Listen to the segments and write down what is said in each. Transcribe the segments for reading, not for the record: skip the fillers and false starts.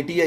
ATI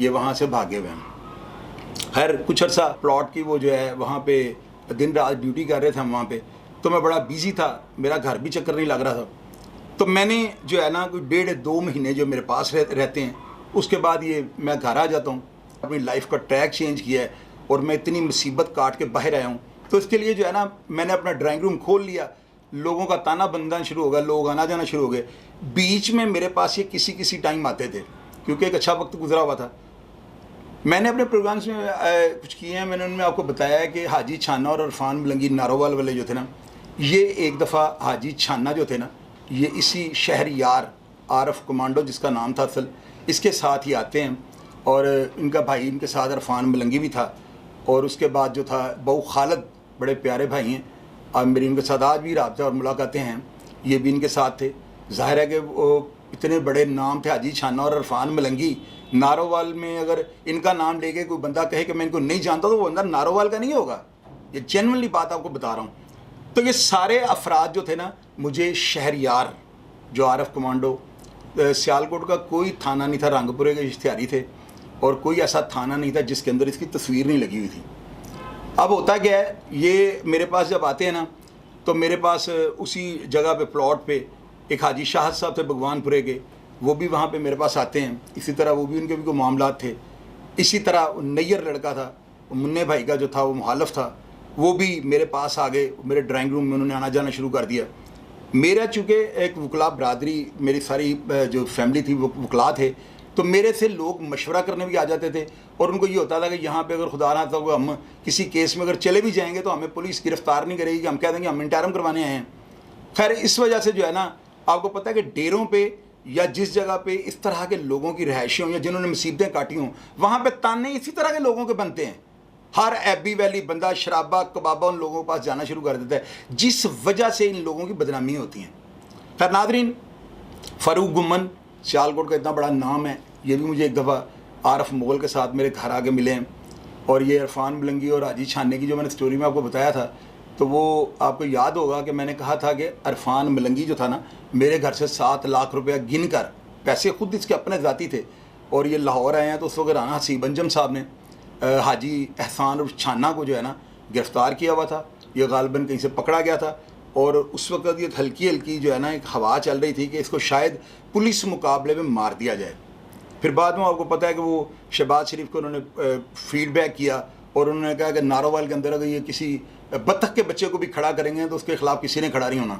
یہ وہاں سے بھاگے ہوئے ہیں. خیر کچھ عرصہ پلاٹ کی وہ جو ہے وہاں پہ دن رات ڈیوٹی کر رہے تھے ہم وہاں پہ, تو میں بڑا بیزی تھا, میرا گھر بھی چکر نہیں لگ رہا تھا. تو میں نے جو ہے نا کوئی 1.5-2 مہینے جو میرے پاس رہتے ہیں, اس کے بعد یہ میں گھر آ جاتا ہوں. اپنی لائف کا ٹریک چینج کیا ہے اور میں اتنی مصیبت کاٹ کے باہر آیا ہوں. تو اس کے لیے جو ہے نا میں نے اپنا ڈرائنگ روم کھول لیا, لوگوں کا تانا بندنا شروع ہو گیا, لوگ آنا جانا شروع ہو گئے. بیچ میں میرے پاس یہ کسی ٹائم آتے تھے کیونکہ ایک اچھا وقت گزرا ہوا تھا. میں نے اپنے پروگرامز میں کچھ کیے ہیں, میں نے ان میں آپ کو بتایا ہے کہ حاجی چھانا اور عرفان ملنگی نارووال والے جو تھے نا, یہ ایک دفعہ حاجی چھانا جو تھے نا, یہ اسی شہریار عارف کمانڈو جس کا نام تھا اصل, اس کے ساتھ ہی آتے ہیں. اور ان کا بھائی ان کے ساتھ عرفان ملنگی بھی تھا. اور اس کے بعد جو تھا بہو خالد, بڑے پیارے بھائی ہیں, اور میری ان کے ساتھ آج بھی رابطہ اور ملاقاتیں ہیں, یہ بھی ان کے ساتھ تھے. ظاہر ہے کہ وہ اتنے بڑے نام تھے حاجی چھانا اور عرفان ملنگی. نارووال میں اگر ان کا نام لے کے کوئی بندہ کہے کہ میں ان کو نہیں جانتا تو وہ بندہ نارووال کا نہیں ہوگا. یہ جینوئنلی بات آپ کو بتا رہا ہوں. تو یہ سارے افراد جو تھے نا, مجھے شہریار جو عارف کمانڈو, سیالکوٹ کا کوئی تھانہ نہیں تھا, رنگ پورے کے اشتہاری تھے, اور کوئی ایسا تھانہ نہیں تھا جس کے اندر اس کی تصویر نہیں لگی ہوئی تھی. اب ہوتا کیا ہے, یہ میرے پاس جب آتے ہیں نا, تو میرے پاس اسی جگہ پہ پلاٹ پہ ایک حاجی شاہد صاحب تھے بھگوان پورے کے, وہ بھی وہاں پہ میرے پاس آتے ہیں. اسی طرح وہ بھی ان کے بھی کوئی معاملات تھے. اسی طرح نیر لڑکا تھا, منع بھائی کا جو تھا وہ مخالف تھا, وہ بھی میرے پاس آ گئے. میرے ڈرائنگ روم میں انہوں نے آنا جانا شروع کر دیا. میرا چونکہ ایک وکلا برادری, میری ساری جو فیملی تھی وہ وکلا تھے, تو میرے سے لوگ مشورہ کرنے بھی آ جاتے تھے. اور ان کو یہ ہوتا تھا کہ یہاں پہ اگر خدا نہ تو ہم کسی کیس میں اگر چلے بھی جائیں گے تو ہمیں پولیس گرفتار نہیں کرے گی, ہم کہہ دیں گے ہم انٹرم کروانے آئے ہیں. خیر اس وجہ سے جو ہے نا, آپ کو پتہ ہے کہ ڈیروں پہ یا جس جگہ پہ اس طرح کے لوگوں کی رہائشیں ہوں یا جنہوں نے مصیبتیں کاٹی ہوں, وہاں پہ تانے اسی طرح کے لوگوں کے بنتے ہیں. ہر ایبی ویلی بندہ شرابہ کبابہ ان لوگوں کے پاس جانا شروع کر دیتا ہے, جس وجہ سے ان لوگوں کی بدنامی ہوتی ہیں. خیر ناظرین, فاروق گمن سیالکوٹ کا اتنا بڑا نام ہے, یہ بھی مجھے ایک دفعہ عارف مغل کے ساتھ میرے گھر آ کے ملے ہیں. اور یہ عرفان ملنگی اور حاجی چھانے کی جو میں نے سٹوری میں آپ کو بتایا تھا, تو وہ آپ کو یاد ہوگا کہ میں نے کہا تھا کہ عرفان ملنگی جو تھا نا, میرے گھر سے 7 لاکھ روپیہ گن کر, پیسے خود اس کے اپنے ذاتی تھے, اور یہ لاہور آئے ہیں. تو اس وقت رانا حسیب انجم صاحب نے حاجی احسان اور چھانا کو جو ہے نا گرفتار کیا ہوا تھا. یہ غالباً کہیں سے پکڑا گیا تھا, اور اس وقت یہ ہلکی جو ہے نا ایک ہوا چل رہی تھی کہ اس کو شاید پولیس مقابلے میں مار دیا جائے. پھر بعد میں آپ کو پتہ ہے کہ وہ شہباز شریف کو انہوں نے فیڈ بیک کیا, اور انہوں نے کہا کہ نارووال کے اندر اگر یہ کسی بطخ کے بچے کو بھی کھڑا کریں گے تو اس کے خلاف کسی نے کھڑا نہیں ہونا.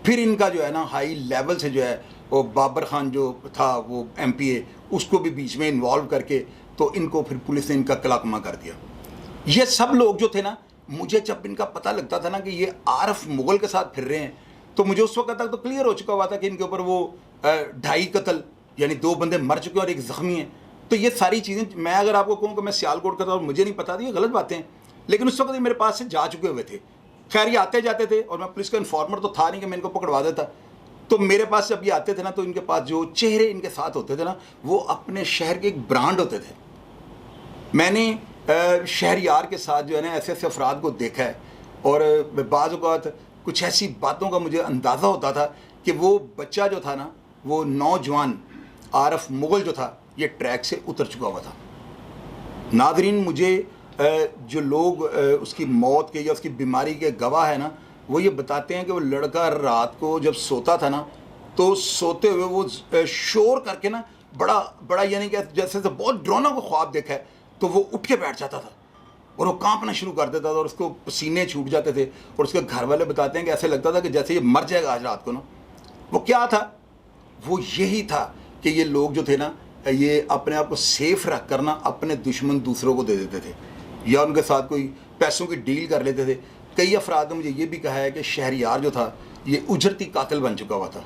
پھر ان کا جو ہے نا ہائی لیول سے جو ہے وہ بابر خان جو تھا وہ MP اس کو بھی بیچ میں انوالو کر کے, تو ان کو پھر پولیس نے ان کا کلاکما کر دیا. یہ سب لوگ جو تھے نا, مجھے جب ان کا پتہ لگتا تھا نا کہ یہ عارف مغل کے ساتھ پھر رہے ہیں, تو مجھے اس وقت تک تو کلیئر ہو چکا ہوا تھا کہ ان کے اوپر وہ 2.5 قتل, یعنی 2 بندے مر چکے اور 1 زخمی ہیں. تو یہ ساری چیزیں میں اگر آپ کو کہوں کہ میں سیالکوٹ کا تھا اور مجھے نہیں پتا تھا, یہ غلط باتیں ہیں, لیکن اس وقت یہ میرے پاس سے جا چکے ہوئے تھے. خیر یہ آتے جاتے تھے, اور میں پولیس کا انفارمر تو تھا نہیں کہ میں ان کو پکڑوا دیتا. تو میرے پاس جب یہ آتے تھے نا, تو ان کے پاس جو چہرے ان کے ساتھ ہوتے تھے نا, وہ اپنے شہر کے ایک برانڈ ہوتے تھے. میں نے شہریار کے ساتھ جو ہے نا ایسے ایسے افراد کو دیکھا ہے, اور بعض اوقات کچھ ایسی باتوں کا مجھے اندازہ ہوتا تھا کہ وہ بچہ جو تھا نا, وہ نوجوان عارف مغل جو تھا, یہ ٹریک سے اتر چکا ہوا تھا. ناظرین, مجھے جو لوگ اس کی موت کے یا اس کی بیماری کے گواہ ہے نا, وہ یہ بتاتے ہیں کہ وہ لڑکا رات کو جب سوتا تھا نا, تو سوتے ہوئے وہ شور کر کے نا بڑا یعنی کہ جیسے بہت ڈرونا کو خواب دیکھا ہے, تو وہ اٹھ کے بیٹھ جاتا تھا اور وہ کانپنا شروع کر دیتا تھا, اور اس کو پسینے چھوٹ جاتے تھے. اور اس کے گھر والے بتاتے ہیں کہ ایسے لگتا تھا کہ جیسے یہ مر جائے گا آج رات کو نا. وہ کیا تھا؟ وہ یہی تھا کہ یہ لوگ جو تھے نا, یہ اپنے آپ کو سیف رکھ کر نا اپنے دشمن دوسروں کو دے دیتے تھے, یا ان کے ساتھ کوئی پیسوں کی ڈیل کر لیتے تھے. کئی افراد نے مجھے یہ بھی کہا ہے کہ شہریار جو تھا یہ اجرتی قاتل بن چکا ہوا تھا,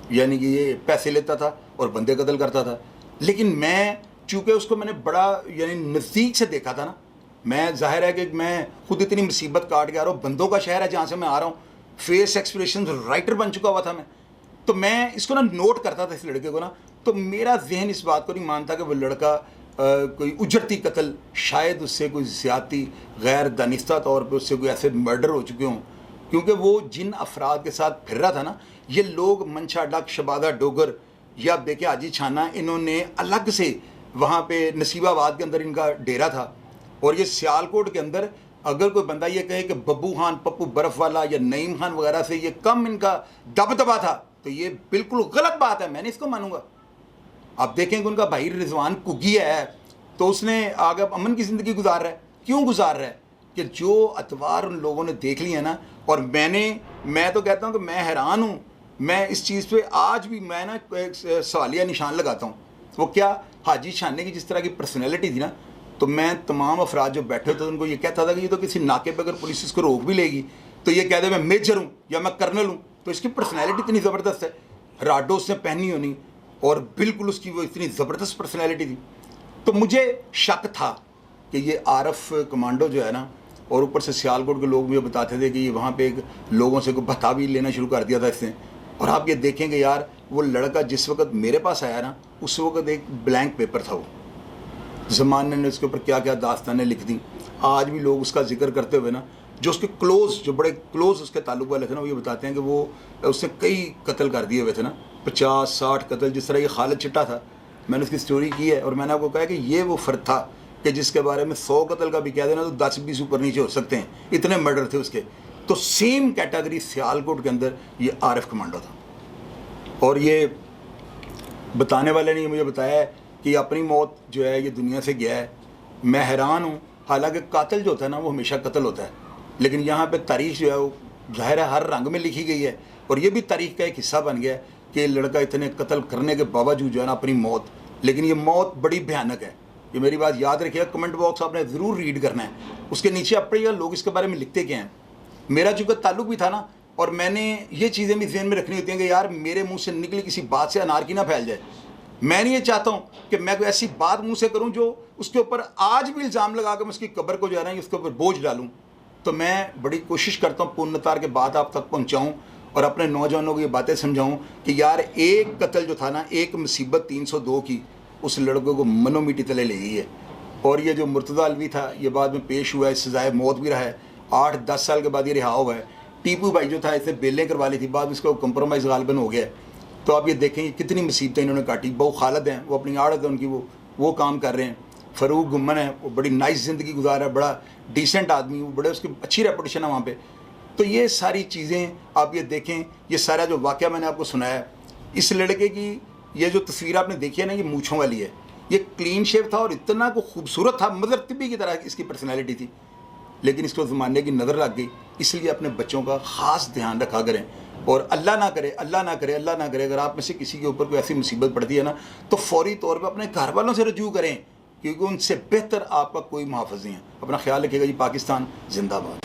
یعنی کہ یہ پیسے لیتا تھا اور بندے قتل کرتا تھا. لیکن میں چونکہ اس کو میں نے بڑا یعنی نزدیک سے دیکھا تھا نا, میں ظاہر ہے کہ میں خود اتنی مصیبت کاٹ کے آ رہا ہوں, بندوں کا شہر ہے جہاں سے میں آ رہا ہوں, فیس ایکسپریشن رائٹر بن چکا ہوا تھا میں. تو میں اس کو نا نوٹ کرتا تھا اس لڑکے کو نا, تو میرا ذہن اس بات کو نہیں مانتا کہ وہ لڑکا کوئی اجرتی قتل, شاید اس سے کوئی زیادتی غیر دانستہ طور پہ اس سے کوئی ایسے مرڈر ہو چکے ہوں. کیونکہ وہ جن افراد کے ساتھ پھر رہا تھا نا, یہ لوگ منشا ڈک شبادہ ڈوگر یا دیکھیں حاجی چھانا, انہوں نے الگ سے وہاں پہ نصیب آباد کے اندر ان کا ڈیرا تھا، اور یہ سیالکوٹ کے اندر اگر کوئی بندہ یہ کہے کہ ببو خان، پپو برف والا یا نعیم خان وغیرہ سے یہ کم ان کا دبدبا تھا تو یہ بالکل غلط بات ہے، میں نہیں اس کو مانوں گا۔ آپ دیکھیں کہ ان کا بھائی رضوان کگی ہے تو اس نے آگے امن کی زندگی گزار رہا ہے، کیوں گزار رہا ہے؟ کہ جو اتوار ان لوگوں نے دیکھ لی ہے نا، اور میں تو کہتا ہوں کہ میں حیران ہوں، میں اس چیز پہ آج بھی میں نا ایک سوالیہ نشان لگاتا ہوں۔ وہ کیا حاجی شانے کی جس طرح کی پرسنالٹی تھی نا، تو میں تمام افراد جو بیٹھے ہوتے ان کو یہ کہتا تھا کہ یہ تو کسی ناکے پہ اگر پولیس اس کو روک بھی لے گی تو یہ کہہ دے میں میجر ہوں یا میں کرنل ہوں، تو اس کی پرسنالٹی اتنی زبردست ہے، راڈو اس نے پہنی ہونی اور بالکل اس کی وہ اتنی زبردست پرسنالٹی تھی۔ تو مجھے شک تھا کہ یہ عارف کمانڈو جو ہے نا، اور اوپر سے سیالکوٹ کے لوگ مجھے بتاتے تھے کہ یہ وہاں پہ ایک لوگوں سے کوئی بھتا بھی لینا شروع کر دیا تھا اس نے۔ اور آپ یہ دیکھیں کہ یار وہ لڑکا جس وقت میرے پاس آیا نا، اس وقت ایک بلینک پیپر تھا، وہ زمانے نے اس کے اوپر کیا کیا داستانیں لکھ دیں۔ آج بھی لوگ اس کا ذکر کرتے ہوئے نا، جو اس کے کلوز، جو بڑے کلوز اس کے تعلق والے تھے نا، وہ یہ بتاتے ہیں کہ وہ اس نے کئی قتل کر دیے ہوئے تھے نا، 50-60 قتل۔ جس طرح یہ خالد چٹا تھا، میں نے اس کی سٹوری کی ہے، اور میں نے آپ کو کہا کہ یہ وہ فرد تھا کہ جس کے بارے میں 100 قتل کا بھی کہہ دینا تو 10-20 اوپر نیچے ہو سکتے ہیں، اتنے مرڈر تھے اس کے۔ تو سیم کیٹیگری سیالکوٹ کے اندر یہ عارف کمانڈو تھا، اور یہ بتانے والے نے مجھے بتایا ہے کہ یہ اپنی موت جو ہے یہ دنیا سے گیا ہے۔ میں حیران ہوں، حالانکہ قاتل جو ہوتا ہے نا وہ ہمیشہ قتل ہوتا ہے، لیکن یہاں پہ تاریخ جو ہے وہ ظاہر ہے ہر رنگ میں لکھی گئی ہے، اور یہ بھی تاریخ کا ایک حصہ بن گیا ہے کہ لڑکا اتنے قتل کرنے کے باوجود جو ہے نا اپنی موت، لیکن یہ موت بڑی بھیانک ہے۔ یہ میری بات یاد رکھیے گا، کمنٹ باکس آپ نے ضرور ریڈ کرنا ہے، اس کے نیچے آپ پڑھیے گا لوگ اس کے بارے میں لکھتے کیا ہیں۔ میرا چونکہ تعلق بھی تھا نا، اور میں نے یہ چیزیں بھی ذہن میں رکھنی ہوتی ہیں کہ یار میرے منہ سے نکلی کسی بات سے انارکی نہ پھیل جائے۔ میں نہیں یہ چاہتا ہوں کہ میں کوئی ایسی بات منہ سے کروں جو اس کے اوپر آج بھی الزام لگا کے میں اس کی قبر کو جو ہے نا اس کے اوپر بوجھ ڈالوں۔ تو میں بڑی کوشش کرتا ہوں پورنتار کے بات آپ تک پہنچاؤں اور اپنے نوجوانوں کو یہ باتیں سمجھاؤں کہ یار ایک قتل جو تھا نا، ایک مصیبت 302 کی، اس لڑکے کو منو میٹی تلے لے گئی ہے۔ اور یہ جو مرتضیٰ الوی تھا یہ بعد میں پیش ہوا ہے، سزائے موت بھی رہا ہے، 8-10 سال کے بعد یہ رہا ہوا ہے۔ ٹیپو بھائی جو تھا اسے بیلیں کروا لی تھی، بعد اس کو کمپرومائز غالباً ہو گیا ہے۔ تو آپ یہ دیکھیں کہ کتنی مصیبتیں انہوں نے کاٹی۔ بہو خالد ہیں، وہ اپنی عادت ہے ان کی، وہ کام کر رہے ہیں۔ فاروق گمن ہے، وہ بڑی نائس زندگی گزار ہے، بڑا ڈیسنٹ آدمی، وہ بڑے اس کی اچھی ریپوٹیشن ہے وہاں پہ۔ تو یہ ساری چیزیں آپ یہ دیکھیں، یہ سارا جو واقعہ میں نے آپ کو سنایا ہے، اس لڑکے کی یہ جو تصویر آپ نے دیکھی ہے نا، یہ مونچھوں والی ہے، یہ کلین شیپ تھا اور اتنا کو خوبصورت تھا، مظہر طبی کی طرح اس کی پرسنالٹی تھی، لیکن اس کو زمانے کی نظر لگ گئی۔ اس لیے اپنے بچوں کا خاص دھیان رکھا کریں، اور اللہ نہ کرے اگر آپ میں سے کسی کے اوپر کوئی ایسی مصیبت پڑتی ہے نا، تو فوری طور پہ اپنے گھر والوں سے رجوع کریں، کیونکہ ان سے بہتر آپ کا کوئی محافظ نہیں ہے۔ اپنا خیال رکھیے گا جی۔ پاکستان زندہ باد۔